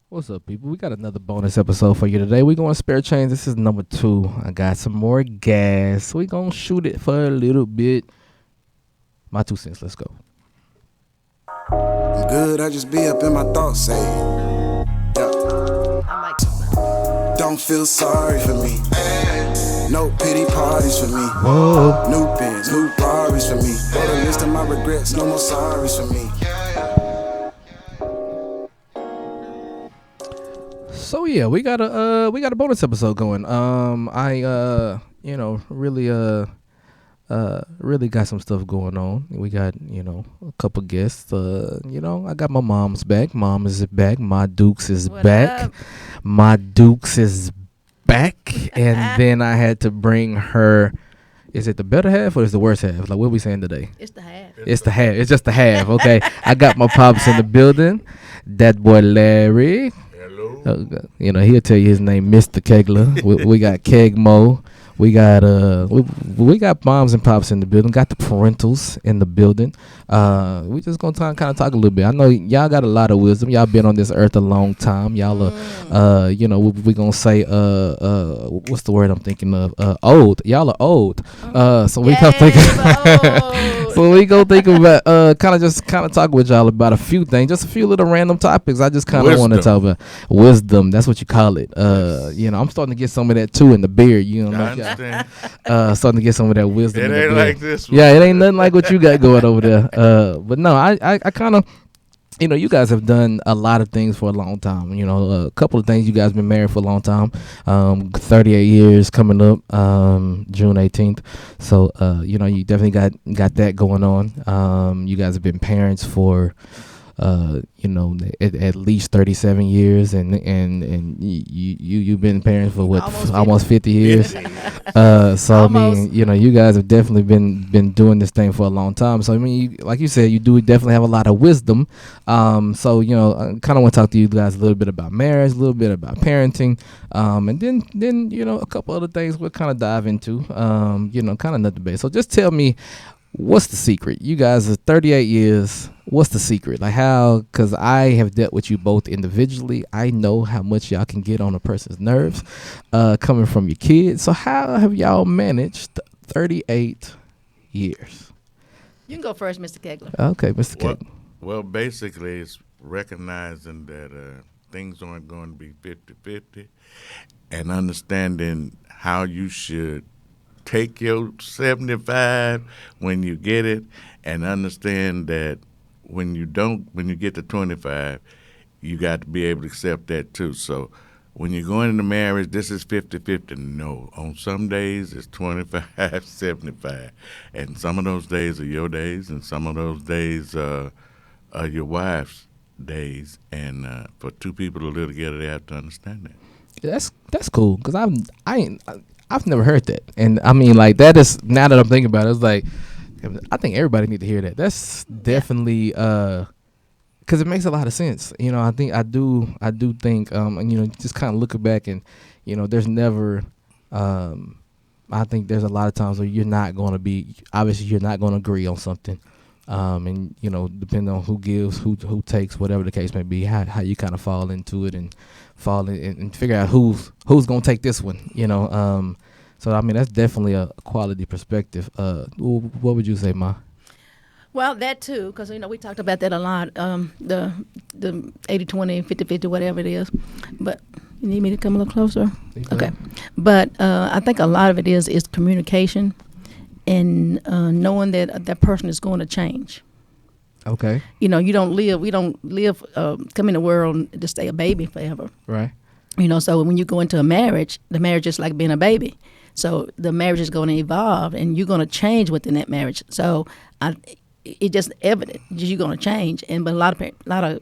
What's up, people? We got another bonus episode for you today. We're going to spare change. This is number 2. I got some more gas. We're going to shoot it for a little bit. My 2 cents. Let's go. I'm good, I just be up in my thoughts saying, don't feel sorry for me. No pity parties for me. Whoa. New pins, new Barbies for me. For the list of my regrets, no more sorries for me. So yeah, we got a bonus episode going. I really got some stuff going on. We got, a couple guests. I got my mom's back. Mom is back. My Dukes is What back. up? My Dukes is back. And then I had to bring her. Is it the better half or is the worse half? Like, what are we saying today? It's the half. It's the half. It's just the half. Okay. I got my pops in the building. That boy Larry. Hello. He'll tell you his name, Mr. Kegler. we got Keg Mo. We got we got moms and pops in the building. Got the parentals in the building. We just gonna kind of talk a little bit. I know y'all got a lot of wisdom. Y'all been on this earth a long time. Y'all are, we gonna say what's the word I'm thinking of? Old. Y'all are old. So we gonna think. So we go think about kind of talk with y'all about a few things, just a few little random topics. I just kind of want to talk about wisdom. That's what you call it. I'm starting to get some of that too in the beard. I understand. Starting to get some of that wisdom. It in the ain't beard. like this one. Yeah, it ain't nothing like what you got going over there. But no, I kind of. You guys have done a lot of things for a long time. A couple of things. You guys been married for a long time. 38 years coming up, June 18th. So, you definitely got that going on. You guys have been parents for, at least 37 years, and you've been parents for what, almost 50 years. So I mean, you guys have definitely been doing this thing for a long time. So I mean, like you said, you do definitely have a lot of wisdom. So I kind of want to talk to you guys a little bit about marriage, a little bit about parenting, and then a couple other things we'll kind of dive into. Kind of nothing bad. So just tell me, what's the secret? You guys are 38 years. What's the secret? Like how, because I have dealt with you both individually. I know how much y'all can get on a person's nerves coming from your kids. So how have y'all managed 38 years? You can go first, Mr. Kegler. Okay, Mr. Kegler. Well, basically, it's recognizing that things aren't going to be 50-50 and understanding how you should take your 75 when you get it, and understand that when you get to 25, you got to be able to accept that too. So when you're going into marriage, this is 50-50. No, on some days it's 25-75, and some of those days are your days, and some of those days are your wife's days. And for two people to live together, they have to understand that. That's cool, because I've never heard that. And I mean, like, that is, now that I'm thinking about it, it's like, I think everybody need to hear that. That's definitely, because it makes a lot of sense. I do think, just kind of looking back and, there's never, I think there's a lot of times where you're not going to agree on something. And, depending on who gives, who takes, whatever the case may be, how you kind of fall into it and and figure out who's going to take this one, So, I mean, that's definitely a quality perspective. What would you say, Ma? Well, that too, because, we talked about that a lot, the 80-20, 50-50, whatever it is. But you need me to come a little closer? Okay. But I think a lot of it is communication and knowing that person is going to change. Okay. We don't live, come in the world to stay a baby forever. Right. So when you go into a marriage, the marriage is like being a baby. So the marriage is going to evolve, and you're going to change within that marriage. So it's just evident you're going to change. But a lot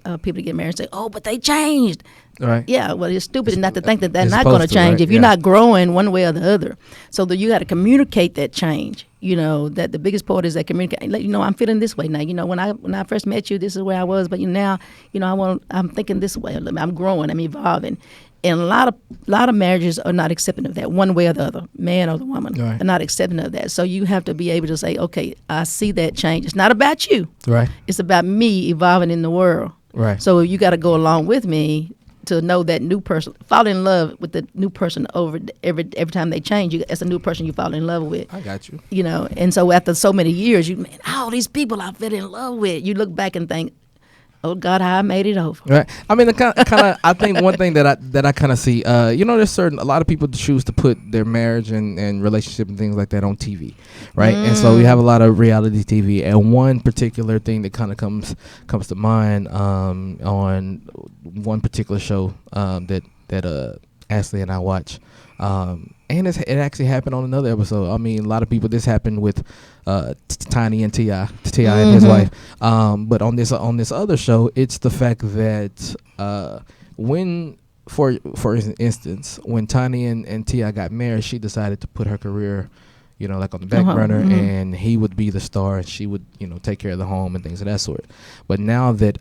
of people get married and say, "Oh, but they changed." Right. Yeah. Well, it's stupid not to think that they're It's not going to supposed to, change right? if you're Yeah. not growing one way or the other. So you got to communicate that change. That the biggest part is that communicate. I'm feeling this way now. When I first met you, this is where I was, but now, I'm thinking this way. I'm growing. I'm evolving. And a lot of marriages are not accepting of that, one way or the other, man or the woman. Right. Are not accepting of that. So you have to be able to say, okay, I see that change. It's not about you. Right. It's about me evolving in the world. Right. So you got to go along with me to know that new person, fall in love with the new person over every time they change. It's a new person you fall in love with. I got you. You know, and so after so many years, all these people I fell in love with. You look back and think, oh God, how I made it over. Right. I mean, I think one thing that I kind of see, there's a lot of people choose to put their marriage and relationship and things like that on TV, right? And so we have a lot of reality TV, and one particular thing that kind of comes to mind on one particular show that Ashley and I watch. And it actually happened on another episode. I mean, a lot of people. This happened with Tiny and T.I. and his wife. But on this other show, it's the fact that when, for instance, when Tiny and T.I. got married, she decided to put her career, like on the back burner, and he would be the star, and she would, take care of the home and things of that sort. But now that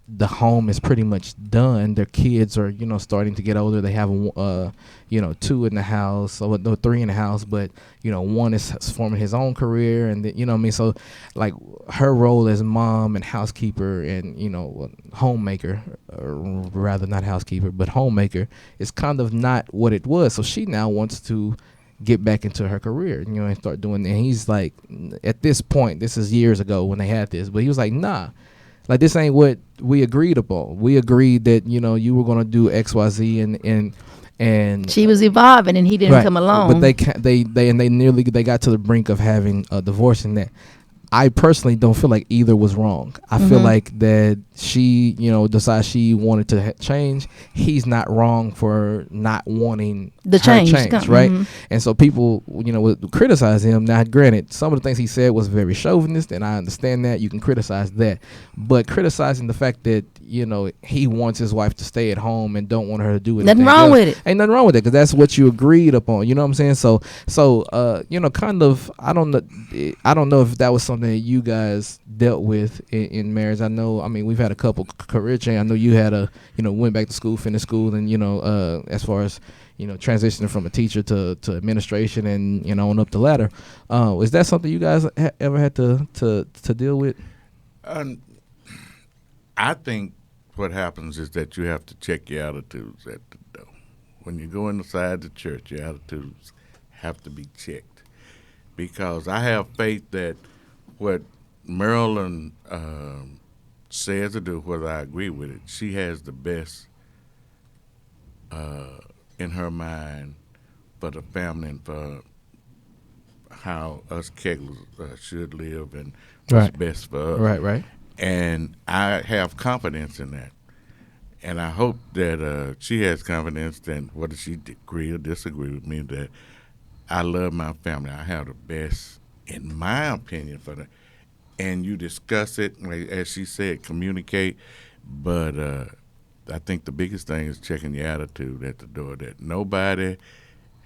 the home is pretty much done, their kids are starting to get older. They have 2 in the house, or no, 3 in the house, but one is forming his own career, and then, so like her role as mom and housekeeper and homemaker, or rather not housekeeper but homemaker, is kind of not what it was. So she now wants to get back into her career, and start doing. And he's like, at this point, this is years ago when they had this, but he was like, nah. Like, this ain't what we agreed upon. We agreed that, you were going to do X, Y, Z, and she was evolving and he didn't come along. But they got to the brink of having a divorce, and that I personally don't feel like either was wrong. I feel like that she, decides she wanted to change. He's not wrong for not wanting the change, right? And so people, would criticize him. Now, granted, some of the things he said was very chauvinist, and I understand that. You can criticize that. But criticizing the fact that, he wants his wife to stay at home and don't want her to do anything. Nothing wrong with it. Ain't nothing wrong with it, because that's what you agreed upon. You know what I'm saying? So kind of, I don't know if that was something that you guys dealt with in marriage. I mean, we've had a couple career change. I know you had went back to school, finished school, and as far as transitioning from a teacher to administration and on up the ladder. Is that something you guys ever had to deal with? I think what happens is that you have to check your attitudes at the door. When you go inside the church, your attitudes have to be checked, because I have faith that what Marilyn says to do, whether I agree with it, she has the best in her mind for the family and for how us Keglers should live and what's best for us. Right. And I have confidence in that. And I hope that she has confidence that whether she agree or disagree with me, that I love my family. I have the best, in my opinion, for them. And you discuss it, like, as she said, communicate. But I think the biggest thing is checking your attitude at the door, that nobody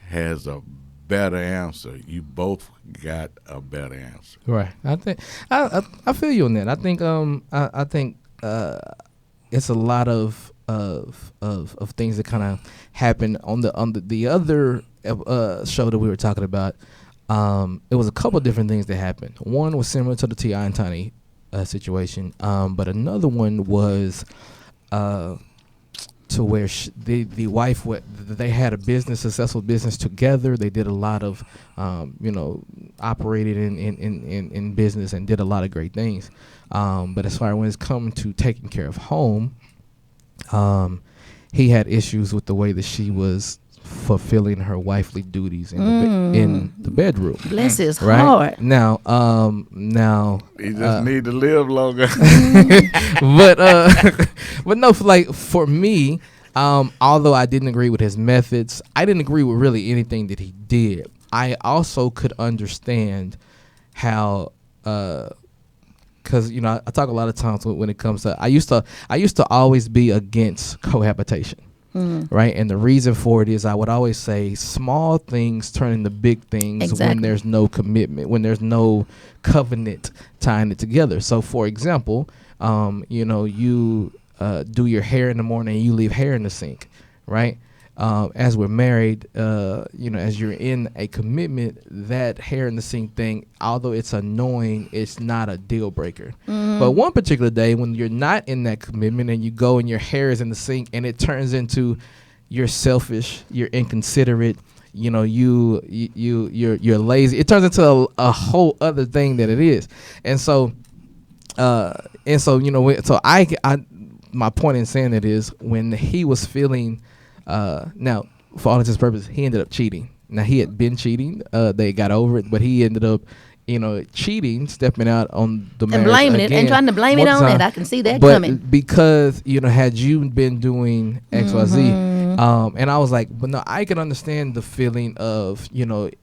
has a better answer. You both got a better answer. Right. I think I feel you on that. I think it's a lot of things that kind of happen on the other show that we were talking about. It was a couple different things that happened. One was similar to the T.I. and Tiny situation, but another one was to where the wife, they had a successful business together. They did a lot of, operated in business and did a lot of great things. But as far as when it's come to taking care of home, he had issues with the way that she was fulfilling her wifely duties in the bedroom. Bless his heart. Now, he just need to live longer. but no, for me, although I didn't agree with his methods, I didn't agree with really anything that he did. I also could understand how, because I talk a lot of times when it comes to, I used to always be against cohabitation. Right, and the reason for it is I would always say small things turn into big things when there's no commitment, when there's no covenant tying it together. So, for example, you do your hair in the morning and you leave hair in the sink, right? as we're married, as you're in a commitment, that hair in the sink thing, although it's annoying, it's not a deal breaker. But one particular day when you're not in that commitment and you go and your hair is in the sink and it turns into you're selfish, you're inconsiderate, you're lazy. It turns into a whole other thing that it is. And so my point in saying that is when he was feeling, now for all intents and purposes, he ended up cheating. Now he had been cheating. They got over it, but he ended up, cheating, stepping out on the marriage and blaming again, it and trying to blame it on it. I can see that coming. Because had you been doing X, Y, Z, and I was like, but no, I can understand the feeling of you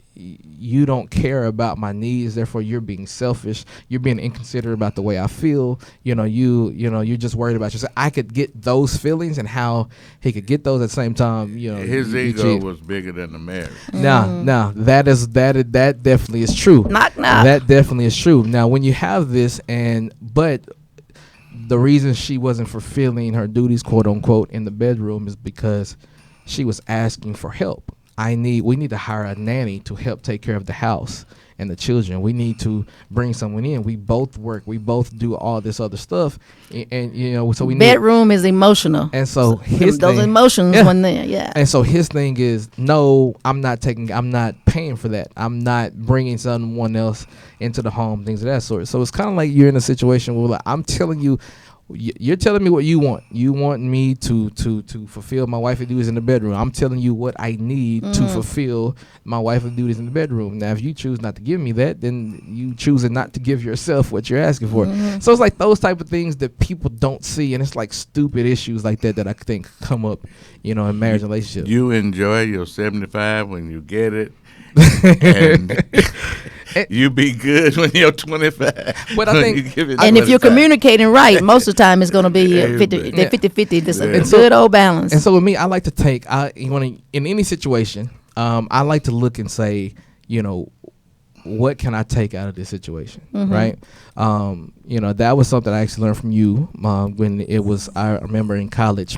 don't care about my needs, therefore you're being selfish, you're being inconsiderate about the way I feel, you're just worried about yourself. I could get those feelings and how he could get those at the same time. His ego was bigger than the marriage. Now that definitely is true. Knock. That definitely is true. Now when you have this, but the reason she wasn't fulfilling her duties, quote unquote, in the bedroom is because she was asking for help. We need to hire a nanny to help take care of the house and the children. We need to bring someone in. We both work. We both do all this other stuff, and so we bedroom is emotional. And so those emotions when there, yeah. And so his thing is, no, I'm not paying for that. I'm not bringing someone else into the home, things of that sort. So it's kind of like you're in a situation where I'm telling you. You're telling me what you want. You want me to fulfill my wife's duties in the bedroom. I'm telling you what I need to fulfill my wife's duties in the bedroom. Now, if you choose not to give me that, then you choosing not to give yourself what you're asking for. So it's like those type of things that people don't see, and it's like stupid issues like that I think come up, in marriage relationships. You enjoy your 75 when you get it. And you be good when you're 25. But I think, and if you're communicating right, most of the time it's going to be 50-50. This is a good old balance. And so with me, I like to take, in any situation, I like to look and say, what can I take out of this situation, right? That was something I actually learned from you when it was, I remember in college,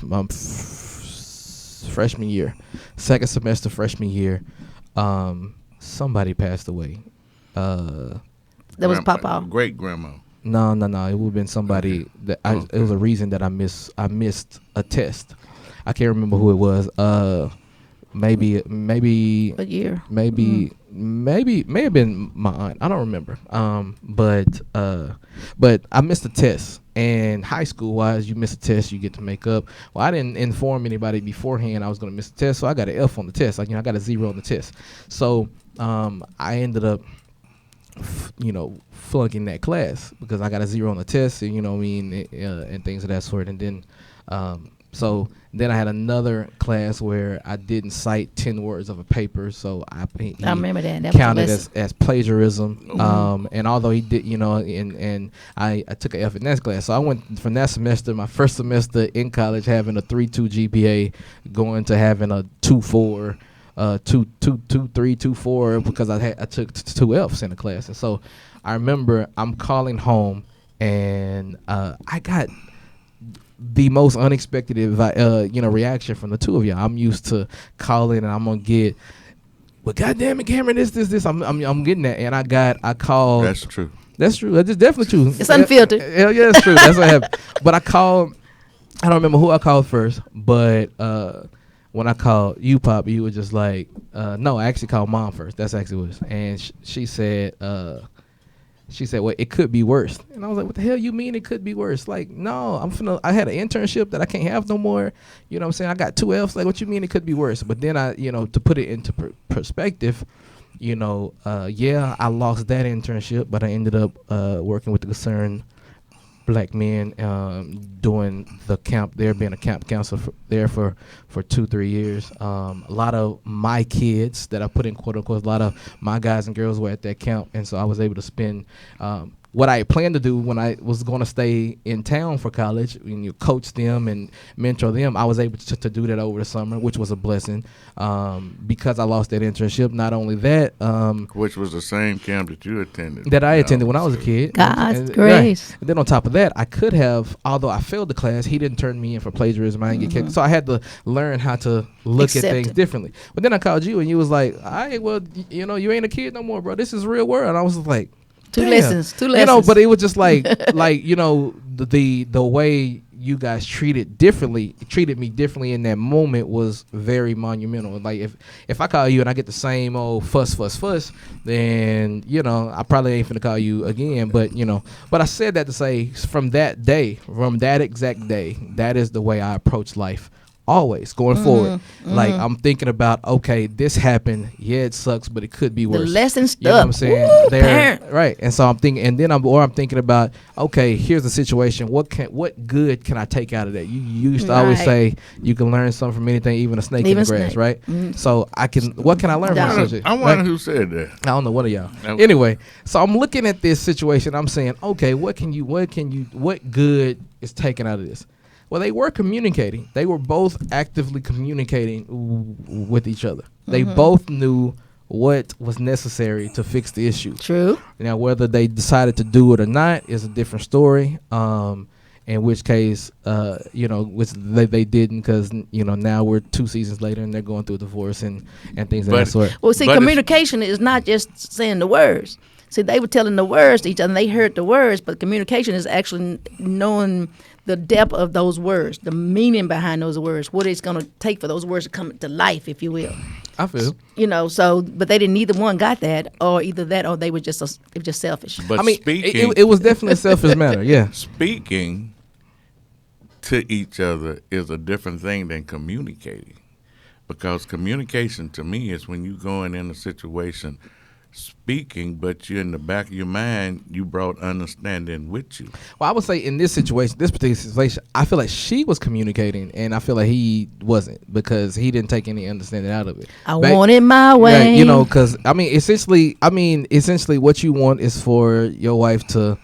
freshman year, second semester freshman year, somebody passed away. That was Papa. Great grandma. No. It would have been somebody that it was a reason that I missed a test. I can't remember who it was. Maybe what year? Maybe may have been my aunt. I don't remember. But I missed a test. And high school wise, you miss a test, you get to make up. Well, I didn't inform anybody beforehand I was going to miss the test, so I got an F on the test. I got a 0 on the test. So I ended up, flunking that class because I got a 0 on the test, and and things of that sort. And then, so then I had another class where I didn't cite 10 words of a paper, so I remember that counted as plagiarism. And although he did, and I took an F in that class, so I went from that semester, my first semester in college, having a 3.2 GPA, going to having a 2.4. 2.3, 2.4 because I took 2 Fs in the class. And so I remember I'm calling home and I got the most unexpected reaction from the two of y'all. I'm used to calling and I'm gonna get, well, goddamn it, Cameron, this. I'm getting that, and I called. That's true. That's true. That's definitely true. It's unfiltered. Hell yeah, it's true. That's what happened. But I called. I don't remember who I called first, but when I called you, Pop, you were just like, no, I actually called Mom first. That's actually what it was. And she said, well, it could be worse. And I was like, what the hell you mean it could be worse? Like, no, I had an internship that I can't have no more. You know what I'm saying? I got 2 Fs. Like, what you mean it could be worse? But then to put it into perspective, yeah, I lost that internship, but I ended up working with the concerned Black men doing the camp there, being a camp counselor there for 2-3 years. A lot of my kids that I put in quote unquote, a lot of my guys and girls were at that camp, and so I was able to spend what I planned to do when I was going to stay in town for college, and you coach them and mentor them, I was able to do that over the summer, which was a blessing because I lost that internship. Not only that, which was the same camp that you attended. That I attended when I was a kid. God's grace. Right. And then on top of that, I could have, although I failed the class, he didn't turn me in for plagiarism. I didn't get kicked. So I had to learn how to look at things differently. But then I called you and you was like, all right, well, you ain't a kid no more, bro. This is real world. And I was like, Two lessons. But it was just like the way you guys treated me differently in that moment was very monumental. Like if I call you and I get the same old fuss, then I probably ain't finna call you again. But I said that to say from that exact day, that is the way I approach life. Always going forward, like I'm thinking about, okay, this happened. Yeah, it sucks, but it could be worse. The lesson stuck. You know what I'm saying? Right. And so I'm thinking, and then I'm thinking about, okay, here's the situation. What good can I take out of that? You used to always say you can learn something from anything, even a snake in the grass, right? So what can I learn from such? I wonder who said that. I don't know, one of y'all. Anyway, so I'm looking at this situation. I'm saying, okay, what good is taken out of this? Well, they were communicating. They were both actively communicating with each other. They both knew what was necessary to fix the issue. True. Now, whether they decided to do it or not is a different story. In which case, which they didn't, because now we're 2 seasons later and they're going through a divorce and things of that sort. Well, see, communication is not just saying the words. See, they were telling the words to each other, and they heard the words, but communication is actually knowing the depth of those words, the meaning behind those words, what it's going to take for those words to come to life, if you will. I feel. But they didn't. Neither one got that, or either that, or they were just selfish. But speaking, it was definitely a selfish matter. Yeah. Speaking to each other is a different thing than communicating, because communication to me is when you going in a situation speaking, but you're in the back of your mind, you brought understanding with you. Well, I would say in this particular situation, I feel like she was communicating, and I feel like he wasn't, because he didn't take any understanding out of it. I want it my way. Because essentially, what you want is for your wife to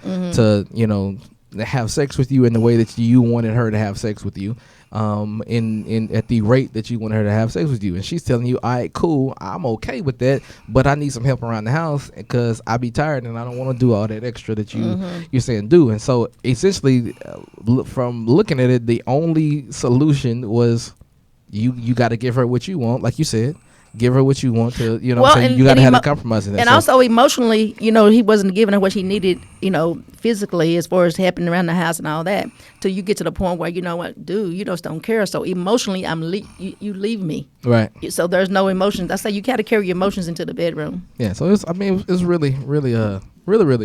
have sex with you in the way that you wanted her to have sex with you. At the rate that you want her to have sex with you, and she's telling you, all right, cool, I'm okay with that, but I need some help around the house because I be tired and I don't want to do all that extra that you're saying do. And so essentially, from looking at it, the only solution was you got to give her what you want, like you said. Give her what you want to, you got to have a compromise in that. And also emotionally, he wasn't giving her what she needed, physically, as far as happening around the house and all that, till you get to the point where, dude, you just don't care. So emotionally, you leave me. Right. So there's no emotions. I say you got to carry your emotions into the bedroom. Yeah. So it's really, really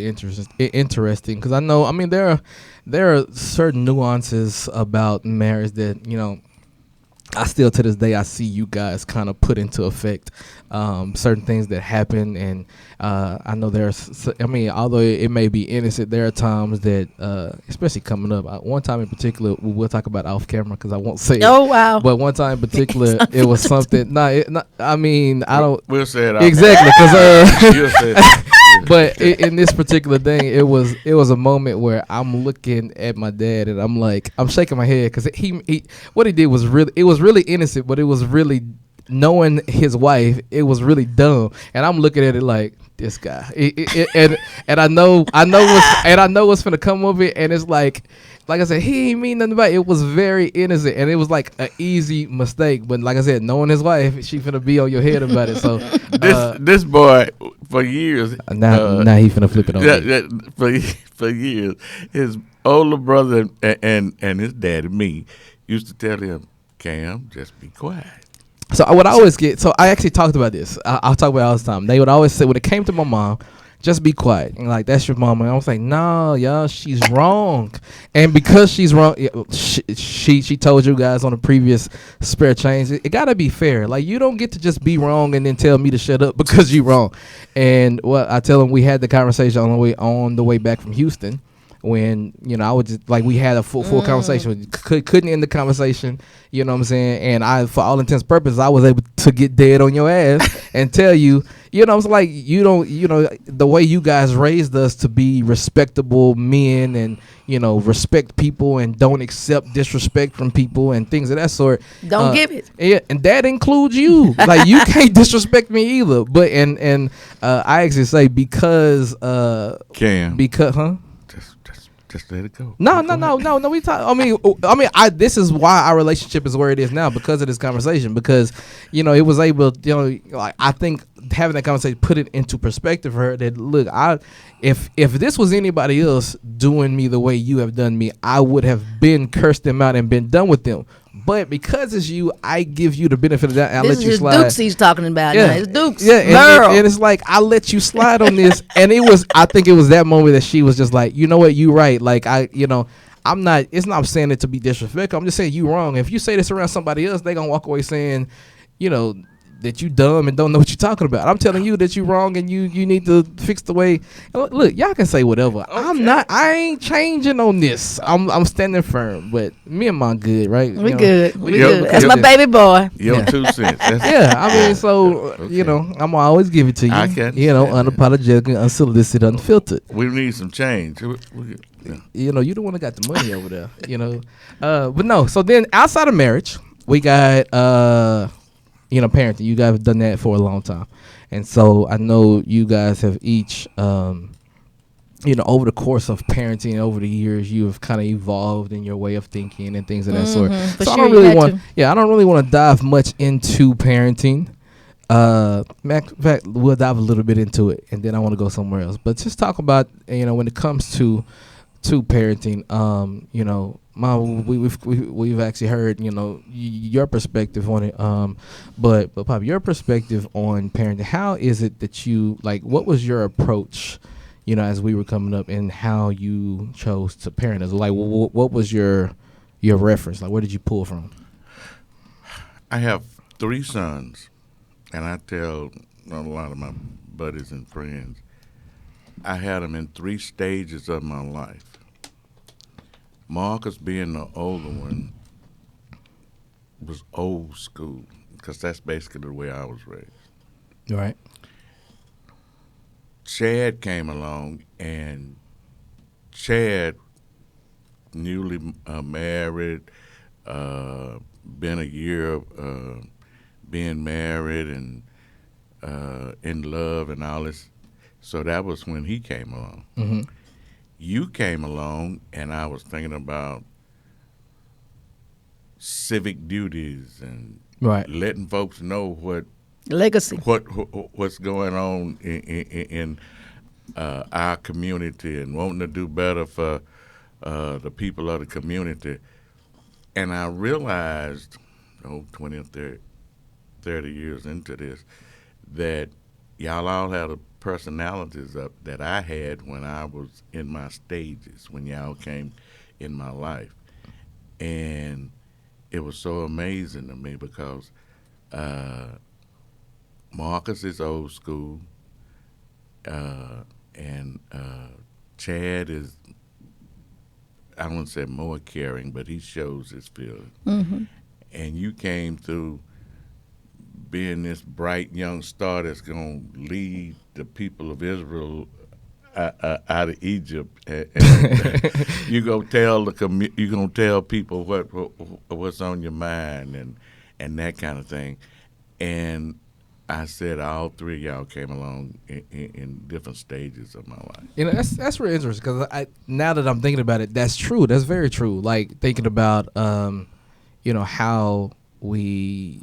interesting, because I know, there are certain nuances about marriage that, I still, to this day, I see you guys kind of put into effect certain things that happen, and I know although it may be innocent, there are times that, especially coming up, one time in particular, we'll talk about off camera because I won't say Oh, wow. But one time in particular, it was something, I don't. We'll say it exactly, because but in this particular thing, it was a moment where I'm looking at my dad and I'm shaking my head, because he what he did was really innocent, but it was really, knowing his wife, it was really dumb, and I'm looking at it like, this guy, and I know what's gonna come of it, and it's like I said, he ain't mean nothing about it. It was very innocent, and it was like an easy mistake. But like I said, knowing his wife, she finna be on your head about it. So this boy for years, now he finna flip it on. For years, his older brother and his dad and me used to tell him, Cam, just be quiet. So what I always get, so I actually talked about this. I'll talk about it all the time. They would always say, when it came to my mom, just be quiet. And that's your mama. And I was like, no, y'all, she's wrong. And because she's wrong, she told you guys on the previous Spare Change, it got to be fair. Like, you don't get to just be wrong and then tell me to shut up because you're wrong. And I tell them, we had the conversation on the way back from Houston. when I would just like we had a full conversation, couldn't end the conversation. You know what I'm saying? And I, for all intents and purposes, I was able to get dead on your ass and tell you, I was like, you don't, the way you guys raised us to be respectable men and, respect people and don't accept disrespect from people and things of that sort. Don't give it. Yeah, and that includes you. Like, you can't disrespect me either. But, and I actually say because, Just let it go. No. We talk. I mean, this is why our relationship is where it is now, because of this conversation. Because, it was able, like, I think having that conversation put it into perspective for her that, look, if this was anybody else doing me the way you have done me, I would have been cursed them out and been done with them. But because it's you, I give you the benefit of that. And I let you slide. This is Dukes he's talking about. Yeah, it's Dukes. Yeah, and it's like I let you slide on this, and I think it was that moment that she was just like, you know what, you right. Like I'm not. It's not saying it to be disrespectful. I'm just saying you wrong. If you say this around somebody else, they gonna walk away saying, that you dumb and don't know what you're talking about. I'm telling you that you wrong and you need to fix the way. Look, y'all can say whatever. Okay. I ain't changing on this. I'm standing firm. But me and mom good, right? We good. That's my baby boy. Your 2 cents. Yeah, I mean, so okay. I'm gonna always give it to you. I can. Unapologetic, unsolicited, unfiltered. We need some change. You the one that got the money over there. But no. So then, outside of marriage, we got parenting. You guys have done that for a long time, and so I know you guys have each, over the course of parenting over the years, you have kind of evolved in your way of thinking and things of that sort. So I don't really want to dive much into parenting. In fact, we'll dive a little bit into it, and then I want to go somewhere else. But just talk about when it comes to parenting. Mom, we've actually heard your perspective on it. But Pop, your perspective on parenting. How is it that you like? What was your approach? As we were coming up, and how you chose to parent us. Like, what was your reference? Like, where did you pull from? I have 3 sons, and I tell a lot of my buddies and friends, I had them in 3 stages of my life. Marcus, being the older one, was old school, because that's basically the way I was raised. Right. Chad came along, and Chad, newly married, been a year being married and in love and all this. So that was when he came along. Mm-hmm. You came along, and I was thinking about civic duties and letting folks know what legacy, what's going on in our community, and wanting to do better for the people of the community. And I realized, 20 or 30 years into this, that y'all all had a personalities up that I had when I was in my stages, when y'all came in my life. And it was so amazing to me because Marcus is old school, and Chad is, I don't want to say more caring, but he shows his feelings. Mm-hmm. And you came through being this bright young star that's going to lead the people of Israel out of Egypt, and you gonna tell people what's on your mind and that kind of thing. And I said all 3 of y'all came along in different stages of my life. That's really interesting, because now that I'm thinking about it, that's true. That's very true. Like, thinking about how we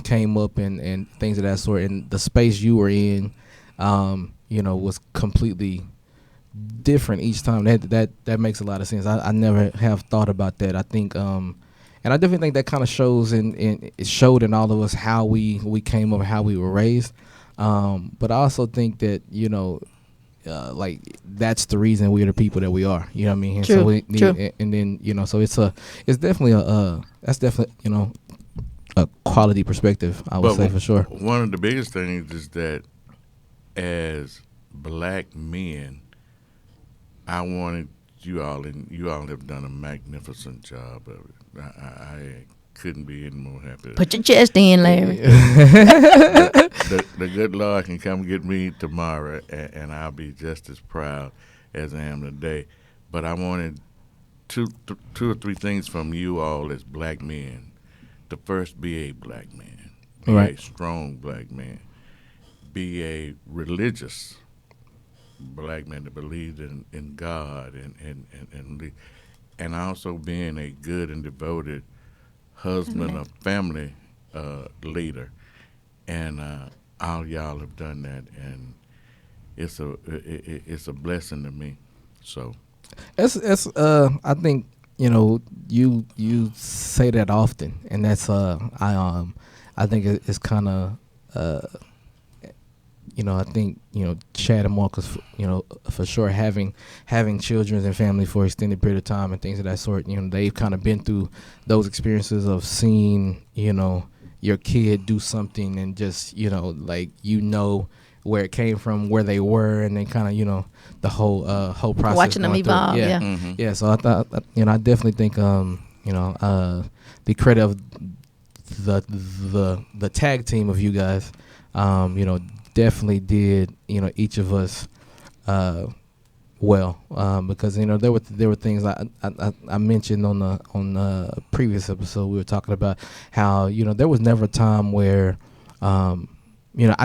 came up and things of that sort, and the space you were in was completely different each time. That makes a lot of sense. I never have thought about that. I think and I definitely think that kind of shows it showed in all of us how we came up, how we were raised, but I also think that like, that's the reason we're the people that we are. You know what I mean? And true, so we need, true. And then so it's definitely that's definitely a quality perspective, I would say, for sure. One of the biggest things is that as black men, I wanted you all, and you all have done a magnificent job of it. I couldn't be any more happy. Put your chest in, Larry. The good Lord can come get me tomorrow, and I'll be just as proud as I am today. But I wanted two or three things from you all as black men. The first, be a black man, be Right. a strong black man, be a religious black man that believes in God, and also being a good and devoted husband, Amen. a family leader, and all y'all have done that, and it's a blessing to me. So It's I think you say that often, and that's I think it's kind of I think Chad and Marcus, for sure, having children and family for an extended period of time and things of that sort, they've kind of been through those experiences of seeing your kid do something, and just like where it came from, where they were, and then kind of the whole process, Watching them going through it. evolve, yeah. Mm-hmm. Yeah, so I thought, I definitely think, the credit of the tag team of you guys, definitely did, each of us, well, because there were things I mentioned on the previous episode. We were talking about how there was never a time where, I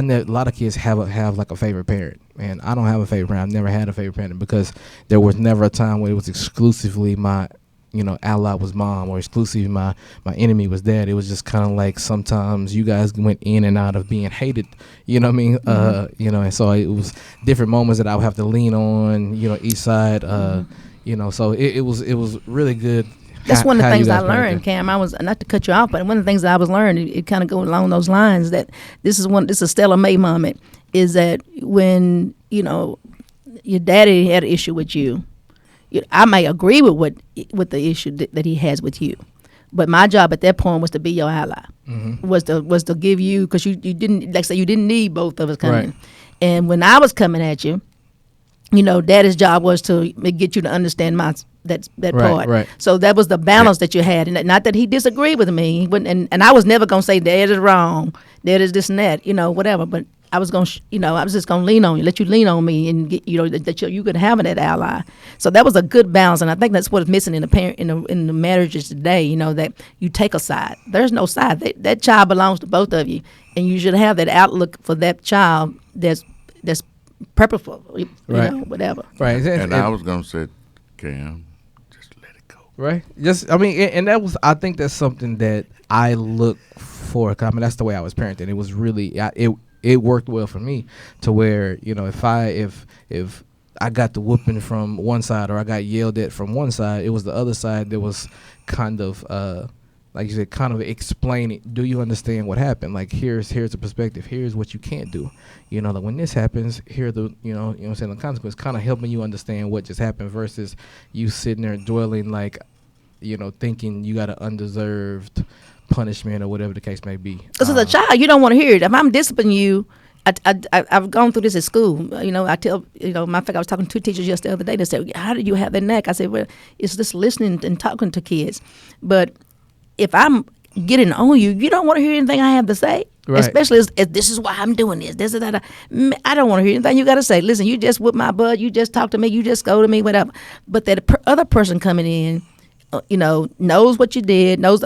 know a lot of kids have like a favorite parent, and I don't have a favorite parent. I've never had a favorite parent because there was never a time where it was exclusively my ally was mom, or exclusively my enemy was dad. It was just kind of like sometimes you guys went in and out of being hated, you know what I mean? Mm-hmm. And so it was different moments that I would have to lean on, each side, so it was really good. That's one of the how you things I guys learned, parented. Cam. I was, not to cut you off, but one of the things that I was learning, it kind of goes along those lines, that this is a Stella May moment, is that when your daddy had an issue with you, I may agree with the issue that he has with you, but my job at that point was to be your ally. Mm-hmm. Was to give you, because you didn't, like say, you didn't need both of us coming. Right. And when I was coming at you, daddy's job was to get you to understand that Right, part. right. So that was the balance that you had, and not that he disagreed with me. He wouldn't, and I was never gonna say dad is wrong, dad is this and that, whatever. But I was gonna, I was just gonna lean on you, let you lean on me, and get, that you could have that ally. So that was a good balance, and I think that's what is missing in the marriages today. That you take a side. There's no side. That child belongs to both of you, and you should have that outlook for that child that's purposeful, Right. whatever. Right. And I was gonna say, Cam, just let it go. Right. And that was, I think that's something that I look for. 'Cause, that's the way I was parented. It was really, it worked well for me, to where, if I got the whooping from one side, or I got yelled at from one side, it was the other side that was kind of, like you said, kind of explain it. Do you understand what happened? Like, here's the perspective. Here's what you can't do. Like when this happens, here are the, what I'm saying, the consequence, kind of helping you understand what just happened, versus you sitting there dwelling, like, thinking you got an undeserved punishment or whatever the case may be. Because as a child, you don't want to hear it. If I'm disciplining you, I've gone through this at school. I tell, matter of fact, I was talking to two teachers just the other day. They said, how did you have that neck? I said, well, it's just listening and talking to kids. But if I'm getting on you, you don't want to hear anything I have to say. Right. Especially as this is why I'm doing this. This is that. I don't want to hear anything you got to say. Listen, you just whip my butt. You just talk to me. You just go to me, whatever. But that other person coming in, knows what you did, knows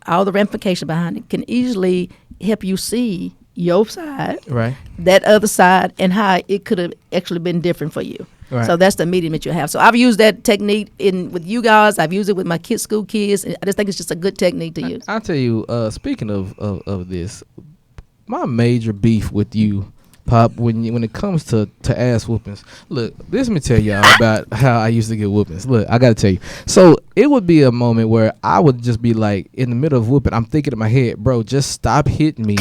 all the ramifications behind it, can easily help you see your side, Right. that other side, and how it could have actually been different for you. Right. So that's the medium that you have. So I've used that technique with you guys. I've used it with my school kids. I just think it's just a good technique to use. I'll tell you, speaking of this, my major beef with you, Pop, when it comes to ass whoopings. Look, let me tell y'all about how I used to get whoopings. Look, I gotta tell you. So it would be a moment where I would just be like, in the middle of whooping, I'm thinking in my head, bro, just stop hitting me.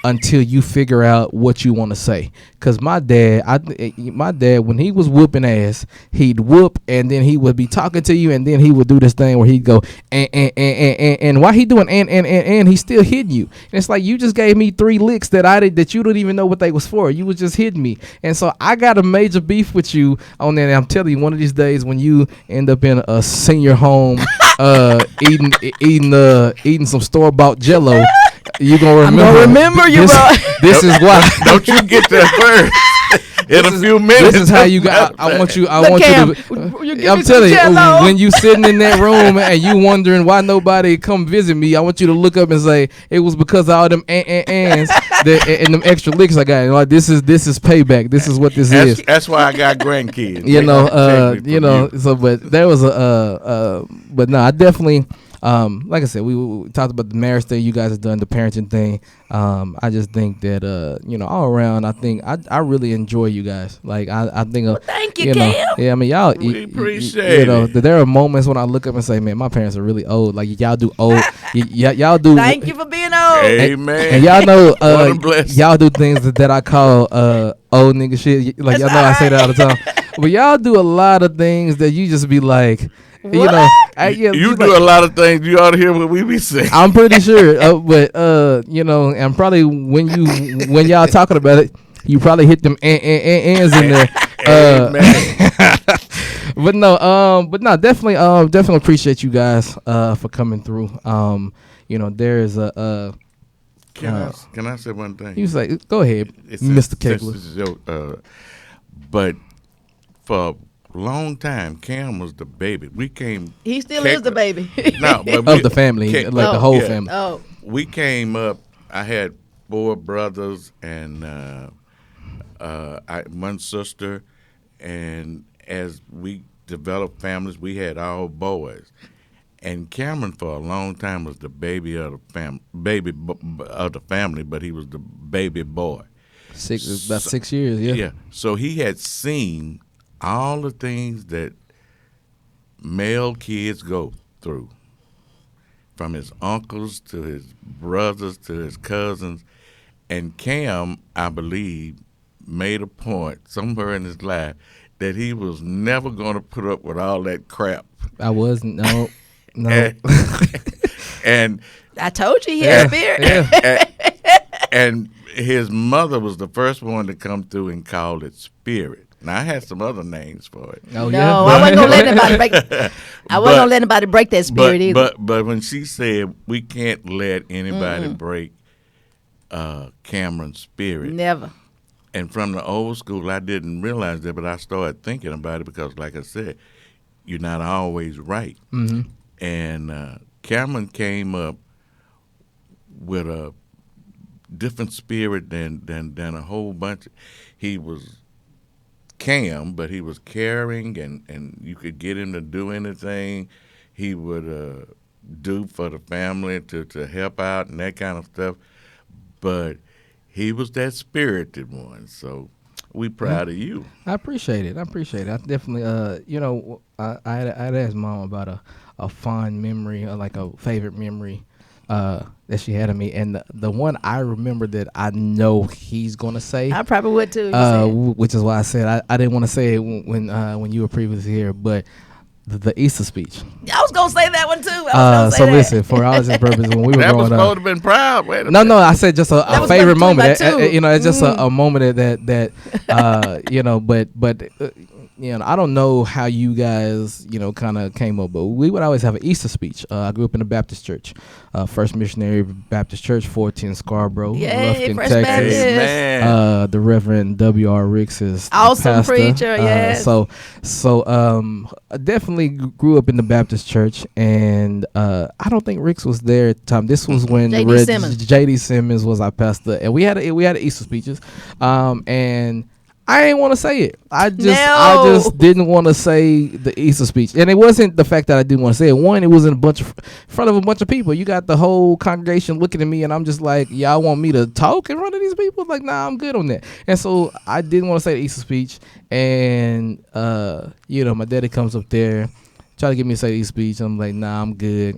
until you figure out what you want to say. Cause my dad, when he was whooping ass, he'd whoop and then he would be talking to you and then he would do this thing where he'd go and while he doing and he still hitting you. And it's like, you just gave me 3 licks that you don't even know what they was for. You was just hitting me. And so I got a major beef with you on that. And I'm telling you, one of these days when you end up in a senior home eating some store-bought Jello, you gonna remember you, bro. This is why. Don't you get that first? In a few minutes. This is how you got. I want you. I'm telling you, Jello. when you sitting in that room and you wondering why nobody come visit me, I want you to look up and say it was because of all them ands and them extra licks I got. And like, this is payback. This is what this is. That's why I got grandkids. So but there was but no, I definitely. Like I said, we talked about the marriage thing you guys have done, the parenting thing. I just think that all around, I think I really enjoy you guys. Like I think thank you, Cam. Yeah, I mean y'all. We appreciate it. There are moments when I look up and say, man, my parents are really old. Like y'all do old. Y'all do. Thank you for being old. Amen. And y'all know y'all do things that I call old nigga shit. Like y'all know I say that all the time. But y'all do a lot of things that you just be like. What? You do a lot of things. You ought to hear what we be saying. I'm pretty sure, but and probably when y'all talking about it, you probably hit them ends in there. But no, definitely appreciate you guys for coming through. There's a. Can I say one thing? You say, go ahead, Mr. Kegler. But for long time, Cam was the baby. He still is the baby. No, but of the family, the whole family. Oh, we came up. I had 4 brothers and one sister, and as we developed families, we had all boys. And Cameron, for a long time, was the baby of the family, but he was the baby boy. About 6 years, yeah. Yeah. So he had seen all the things that male kids go through, from his uncles to his brothers to his cousins. And Cam, I believe, made a point somewhere in his life that he was never going to put up with all that crap. I wasn't, no. And I told you he had spirit. Yeah. And his mother was the first one to come through and call it spirit. Now, I had some other names for it. Oh, no, yeah. I wasn't gonna let anybody break. I wasn't gonna let anybody break that spirit either. But when she said we can't let anybody break Cameron's spirit, Never. And from the old school, I didn't realize that, but I started thinking about it because, like I said, you're not always right. Mm-hmm. And Cameron came up with a different spirit than a whole bunch. He was Cam, but he was caring, and you could get him to do anything. He would do for the family to help out and that kind of stuff. But he was that spirited one, so we proud of you. I appreciate it. I definitely, I had asked Mom about a fond memory, or like a favorite memory that she had of me, and the one I remember that I know he's gonna say, I probably would too. Which is why I said I didn't want to say it when you were previously here, but the Easter speech. I was gonna say that one too. So listen, for all intents and purposes, when we were that growing was up, supposed to have been proud. No, I said just a favorite moment. It's just a moment that but I don't know how you guys, kind of came up, but we would always have an Easter speech. I grew up in a Baptist church, First Missionary Baptist Church, 410 Scarborough, Lufkin, Fresh Texas. Baptist. The Reverend W.R. Ricks is awesome pastor. Preacher. Yes. I definitely grew up in the Baptist church, and I don't think Ricks was there at the time. This was when J.D. Simmons was our pastor, and we had Easter speeches, and I ain't want to say it. I just didn't want to say the Easter speech, and it wasn't the fact that I didn't want to say it. One, it was in front of a bunch of people. You got the whole congregation looking at me, and I'm just like, y'all want me to talk in front of these people? Like, nah, I'm good on that. And so I didn't want to say the Easter speech, and my daddy comes up there, try to get me to say the Easter speech. I'm like, nah, I'm good.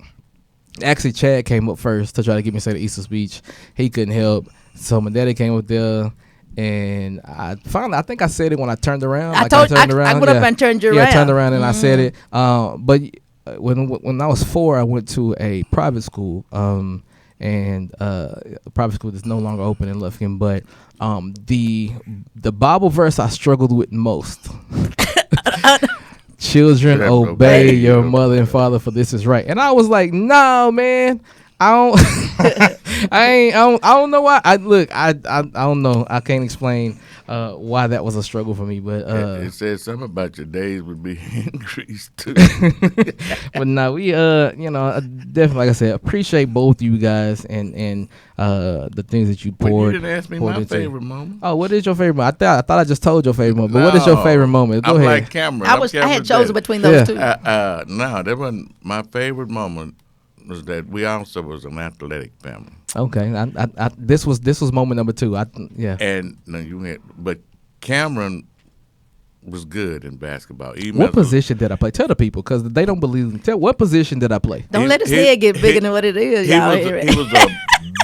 Actually, Chad came up first to try to get me to say the Easter speech. He couldn't help, so my daddy came up there, and I think I said it when I turned around. I went up and turned you around. Yeah, I turned around and I said it. But when I was 4, I went to a private school, and a private school that's no longer open in Lufkin. But the Bible verse I struggled with most. Children, obey your mother and father, for this is right. And I was like, no, man, I don't, I don't know why. I don't know. I can't explain why that was a struggle for me. But it said something about your days would be increased too. But no, we definitely, like I said, appreciate both you guys and the things that you poured. You didn't ask me my favorite moment. Oh, what is your favorite moment? I thought I just told your favorite moment. But what is your favorite moment? Go ahead. Like Cameron. I had chosen between those two. No, that wasn't my favorite moment. Was that we also was an athletic family. Okay, this was moment number 2. And no, but Cameron was good in basketball. What position did I play? Tell the people, because they don't believe me. Tell what position did I play? Don't let his head get bigger than what it is. He was a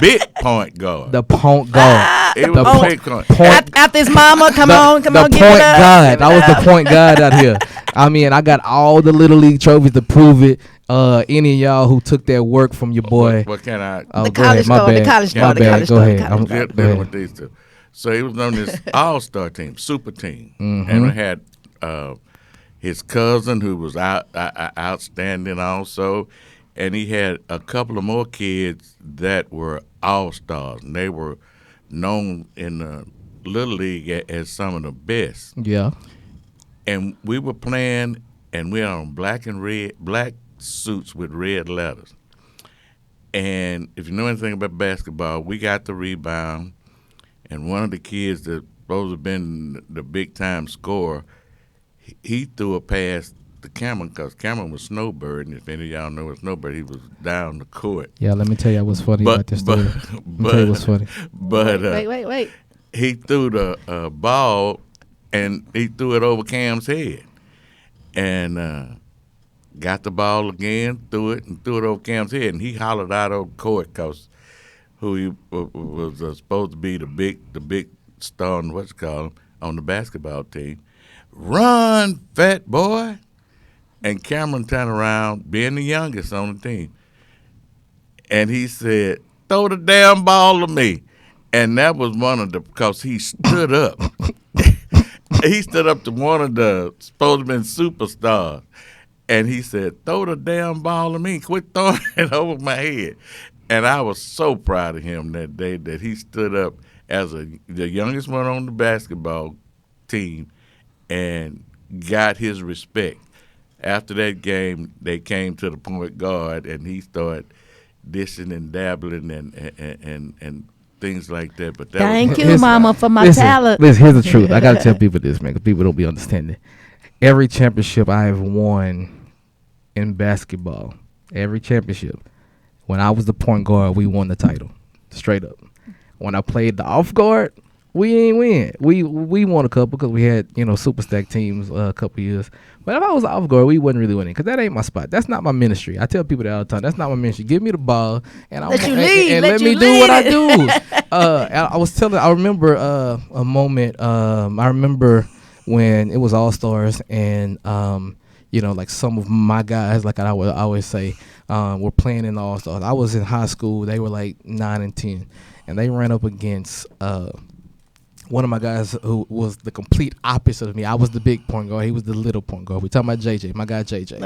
big point guard. The point guard. It was a big point. After his mama, come on, give it up. The point guard. I was the point guard out here. I mean, I got all the Little League trophies to prove it. Any of y'all who took that work from your boy. What can I? Oh, the college star. The college star. Go ahead. Go with these two. So he was on this all-star team, super team, and we had his cousin who was outstanding also, and he had a couple of more kids that were all-stars, and they were known in the Little League as some of the best. Yeah. And we were playing, and we had on black suits with red letters. And if you know anything about basketball, we got the rebound, and one of the kids that supposed to have been the big-time scorer, he threw a pass to Cameron, because Cameron was snowbirding. If any of y'all know what snowbird, he was down the court. Yeah, let me tell you what's funny about this story. Let me tell you what's funny. But wait. He threw the ball, and he threw it over Cam's head. And got the ball again, threw it over Cam's head, and he hollered out over court because who he was supposed to be the big star on the basketball team. Run, fat boy! And Cameron turned around, being the youngest on the team, and he said, "Throw the damn ball to me." And that was because he stood up. He stood up to one of the supposed to have been superstars. And he said, "Throw the damn ball to me. Quit throwing it over my head." And I was so proud of him that day that he stood up as the youngest one on the basketball team and got his respect. After that game, they came to the point guard, and he started dishing and dabbling and things like that. But thank you, Mama, for my talent. Listen, here's the truth. I got to tell people this, man, because people don't be understanding. Every championship I have won in basketball, every championship, when I was the point guard, we won the title, straight up. When I played the off guard, we ain't win. We won a couple because we had super stack teams a couple years. But if I was off guard, we wasn't really winning because that ain't my spot. That's not my ministry. I tell people that all the time. That's not my ministry. Give me the ball and let me do what I do. I remember a moment. I remember when it was All-Stars and like some of my guys, like I would always say, were playing in the All-Stars. I was in high school. They were like 9 and 10, and they ran up against one of my guys who was the complete opposite of me. I was the big point guard. He was the little point guard. We're talking about JJ, my guy JJ.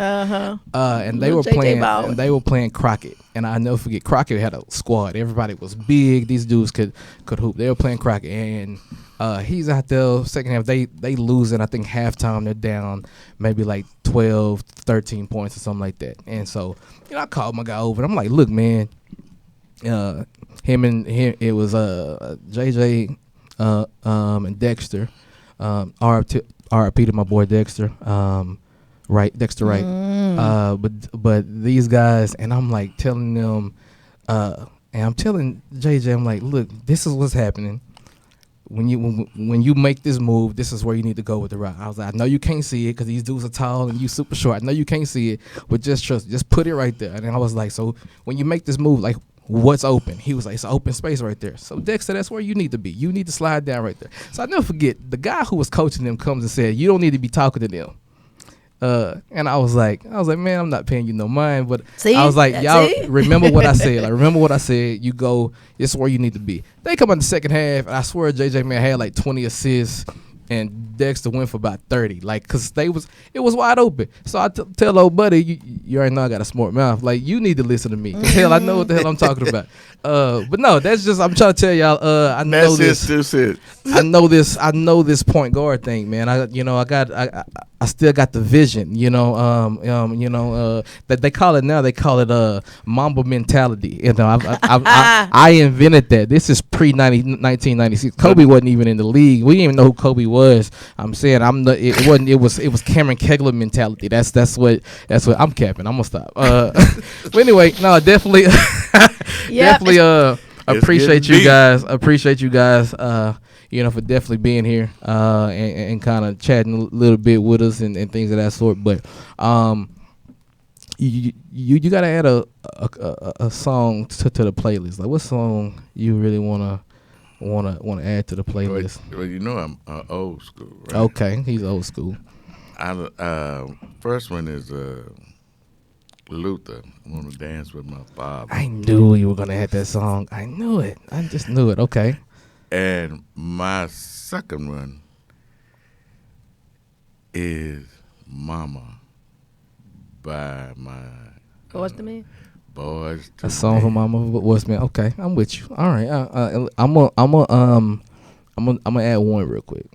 And they were playing. And they were playing Crockett. And I never forget, Crockett had a squad. Everybody was big. These dudes could hoop. They were playing Crockett, and he's out there. Second half, they losing. I think halftime they're down maybe like 12, 13 points or something like that. And so I called my guy over. And I'm like, look, man. Him. It was JJ. And Dexter, RIP to my boy Dexter, Dexter Wright. But these guys, and I'm like telling them, and I'm telling JJ, I'm like, look, this is what's happening. when you make this move, this is where you need to go with the route. I was like, I know you can't see it because these dudes are tall and you super short. I know you can't see it, but just trust, just put it right there. And then I was like, so when you make this move, like, what's open? He was like, it's an open space right there. So Dexter, that's where you need to be. You need to slide down right there. So I never forget, the guy who was coaching them comes and said, you don't need to be talking to them. And I was like, man, I'm not paying you no mind. But see? I was like, y'all See? remember what I said. Like, remember what I said. You go, this is where you need to be. They come in the second half, and I swear JJ Man had like 20 assists, and Dexter went for about 30. Like, cause it was wide open. So I tell old buddy, you already know I got a smart mouth. Like, you need to listen to me. Cause hell, I know what the hell I'm talking about. But no, that's just, I'm trying to tell y'all. I know this. I know this point guard thing, man. I still got the vision, that they call it now. They call it Mamba mentality. I invented that. This is pre 1996. Kobe wasn't even in the league. We didn't even know who Kobe was. I'm saying it was Cameron Kegler mentality. That's what I'm capping. I'm gonna stop. But anyway, no, definitely, definitely appreciate you guys. Appreciate you guys. For definitely being here and kind of chatting a little bit with us and things of that sort. But you gotta add a song to the playlist. Like, what song you really wanna add to the playlist? Well, I'm old school. Right? Okay, he's old school. First one is Luther. I want to dance with my father. I knew you were gonna add that song. I knew it. I just knew it. Okay. And my second one is Mama by my Boys to Men. Boys to A song from Mama Boys Man. Okay, I'm with you. All right, I'm gonna add one real quick.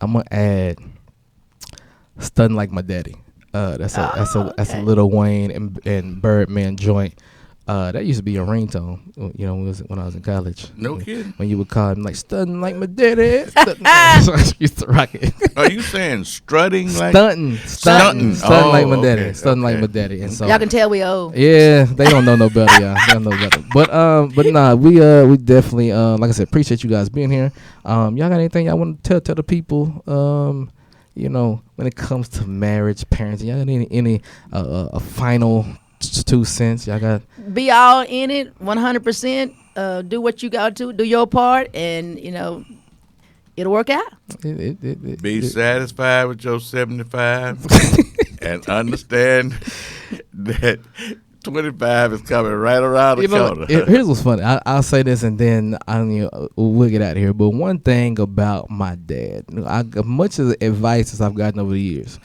I'm gonna add "Stunning Like My Daddy." That's a Lil Wayne and Birdman joint. That used to be a ringtone, when I was in college. No kidding. When you would call him like "stunting like my daddy," so I used to rock it. Are you saying strutting like stunting like my daddy, okay, stunting like my daddy? And so Y'all can tell we old. Yeah, they don't know no better, y'all. They don't know better. But nah, we definitely like I said, appreciate you guys being here. Y'all got anything y'all want to tell the people? When it comes to marriage, parenting, y'all got any final 2 cents? Y'all got Be all in it, 100%. Do what you got to do, your part, and it'll work out. Be satisfied with your 75 and understand that 25 is coming right around the corner. Here's what's funny. I'll say this and then we'll get out of here. But one thing about my dad, much of the advice as I've gotten over the years,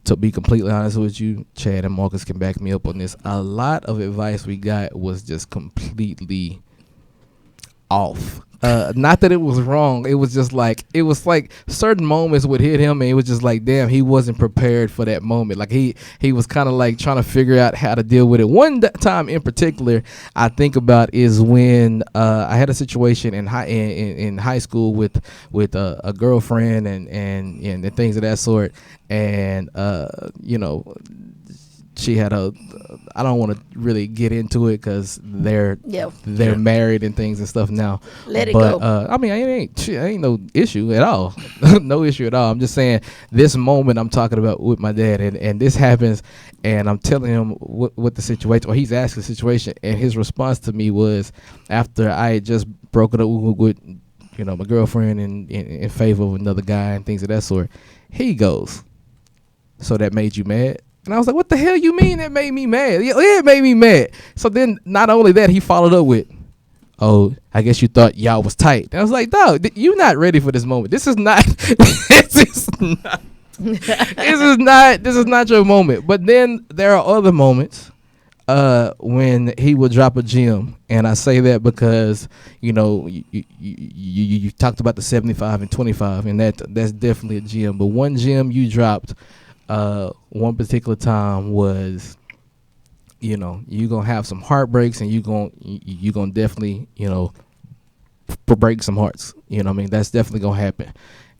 to be completely honest with you, Chad and Marcus can back me up on this. A lot of advice we got was just completely off. Not that it was wrong. It was just like, certain moments would hit him and it was just like, damn, he wasn't prepared for that moment. Like he was kind of like trying to figure out how to deal with it. One time in particular I think about is when I had a situation in high school with a girlfriend and things of that sort. And she had I don't want to really get into it because they're married and things and stuff now. Let it go. It ain't no issue at all. No issue at all. I'm just saying this moment I'm talking about with my dad and this happens and I'm telling him what the situation, or he's asking the situation, and his response to me was, after I had just broken up with my girlfriend in favor of another guy and things of that sort, he goes, "So that made you mad?" And I was like, "What the hell you mean that made me mad?" Yeah, it made me mad. So then not only that, he followed up with, "Oh, I guess you thought y'all was tight." And I was like, "Dog, you're not ready for this moment. This is not this is not your moment." But then there are other moments when he will drop a gem, and I say that because you talked about the 75 and 25, and that's definitely a gem. But one gem you dropped one particular time was, you're gonna have some heartbreaks, and you gonna definitely break some hearts. That's definitely gonna happen.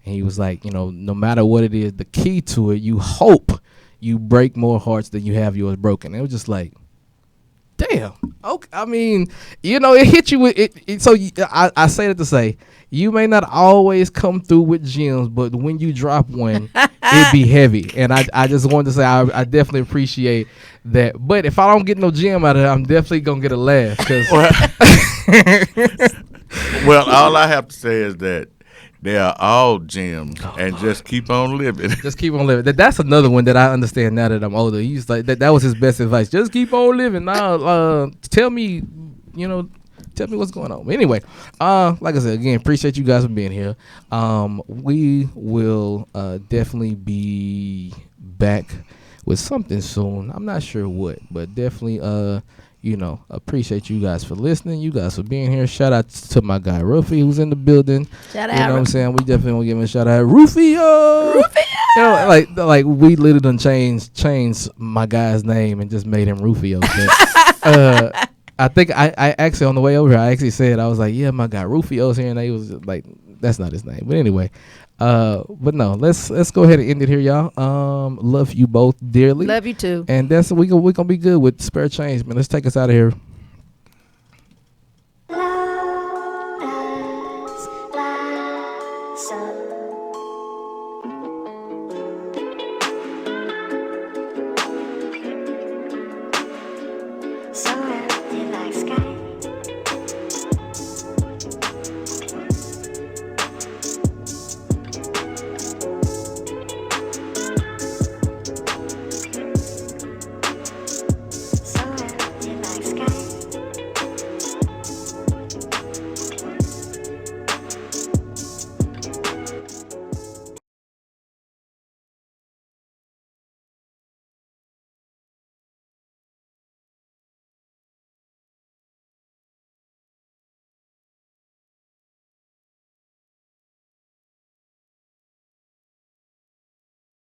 And he was like, no matter what it is, the key to it, you hope you break more hearts than you have yours broken. It was just like, damn, Damn. Okay. I mean, it hit you with it. So I say that to say, you may not always come through with gems, but when you drop one, it be heavy. And I just wanted to say I definitely appreciate that. But if I don't get no gem out of it, I'm definitely gonna get a laugh. Well, all I have to say is that they are all gems, and just keep on living. Just keep on living. That's another one that I understand now that I'm older. He used like that was his best advice. Just keep on living. Now, tell me, tell me what's going on. But anyway, like I said, again, appreciate you guys for being here. We will definitely be back with something soon. I'm not sure what, but definitely appreciate you guys for listening. You guys for being here. Shout out to my guy Rufy who's in the building. Shout out. You know what I'm saying? We definitely want to give him a shout out. Rufio. Like we literally done changed my guy's name and just made him Rufio. But, I think I actually on the way over here, I actually said, I was like, yeah, my guy Rufio's here, and they was like, that's not his name. But anyway, but no, let's go ahead and end it here, y'all. Love you both dearly. Love you too. And we gonna be good with spare change, man. Let's take us out of here.